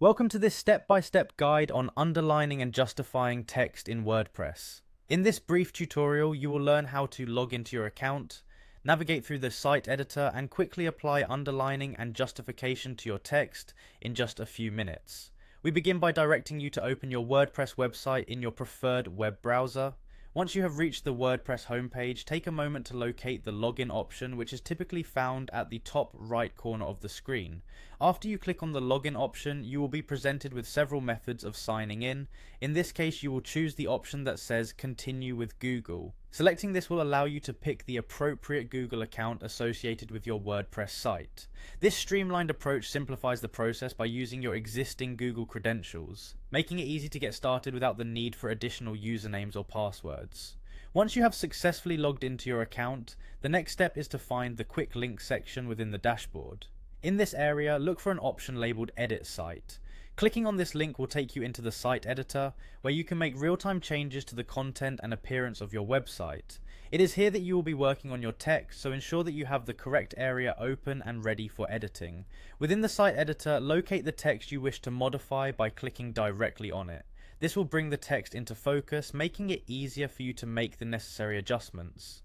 Welcome to this step-by-step guide on underlining and justifying text in WordPress. In this brief tutorial, you will learn how to log into your account, navigate through the site editor, and quickly apply underlining and justification to your text in just a few minutes. We begin by directing you to open your WordPress website in your preferred web browser. Once you have reached the WordPress homepage, take a moment to locate the login option, which is typically found at the top right corner of the screen. After you click on the login option, you will be presented with several methods of signing in. In this case, you will choose the option that says Continue with Google. Selecting this will allow you to pick the appropriate Google account associated with your WordPress site. This streamlined approach simplifies the process by using your existing Google credentials, making it easy to get started without the need for additional usernames or passwords. Once you have successfully logged into your account, the next step is to find the quick links section within the dashboard. In this area, look for an option labeled Edit Site. Clicking on this link will take you into the site editor, where you can make real-time changes to the content and appearance of your website. It is here that you will be working on your text, so ensure that you have the correct area open and ready for editing. Within the site editor, locate the text you wish to modify by clicking directly on it. This will bring the text into focus, making it easier for you to make the necessary adjustments.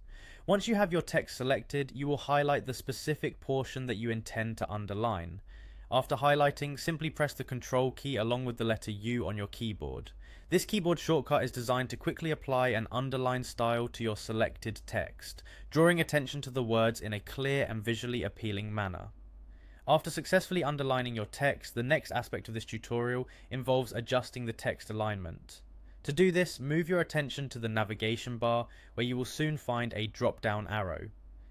Once you have your text selected, you will highlight the specific portion that you intend to underline. After highlighting, simply press the Control key along with the letter U on your keyboard. This keyboard shortcut is designed to quickly apply an underline style to your selected text, drawing attention to the words in a clear and visually appealing manner. After successfully underlining your text, the next aspect of this tutorial involves adjusting the text alignment. To do this, move your attention to the navigation bar, where you will soon find a drop-down arrow.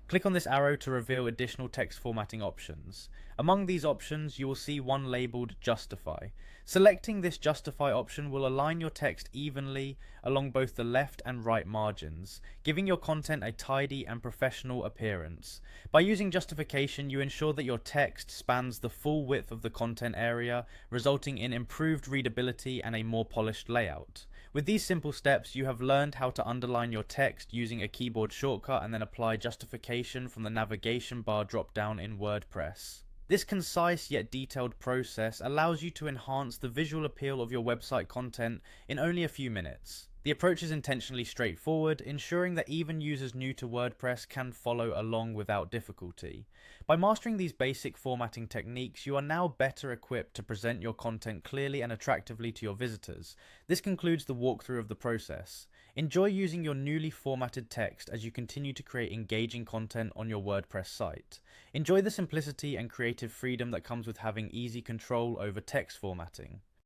Click on this arrow to reveal additional text formatting options. Among these options, you will see one labeled Justify. Selecting this Justify option will align your text evenly along both the left and right margins, giving your content a tidy and professional appearance. By using justification, you ensure that your text spans the full width of the content area, resulting in improved readability and a more polished layout. With these simple steps, you have learned how to underline your text using a keyboard shortcut and then apply justification from the navigation bar drop-down in WordPress. This concise yet detailed process allows you to enhance the visual appeal of your website content in only a few minutes. The approach is intentionally straightforward, ensuring that even users new to WordPress can follow along without difficulty. By mastering these basic formatting techniques, you are now better equipped to present your content clearly and attractively to your visitors. This concludes the walkthrough of the process. Enjoy using your newly formatted text as you continue to create engaging content on your WordPress site. Enjoy the simplicity and creative freedom that comes with having easy control over text formatting.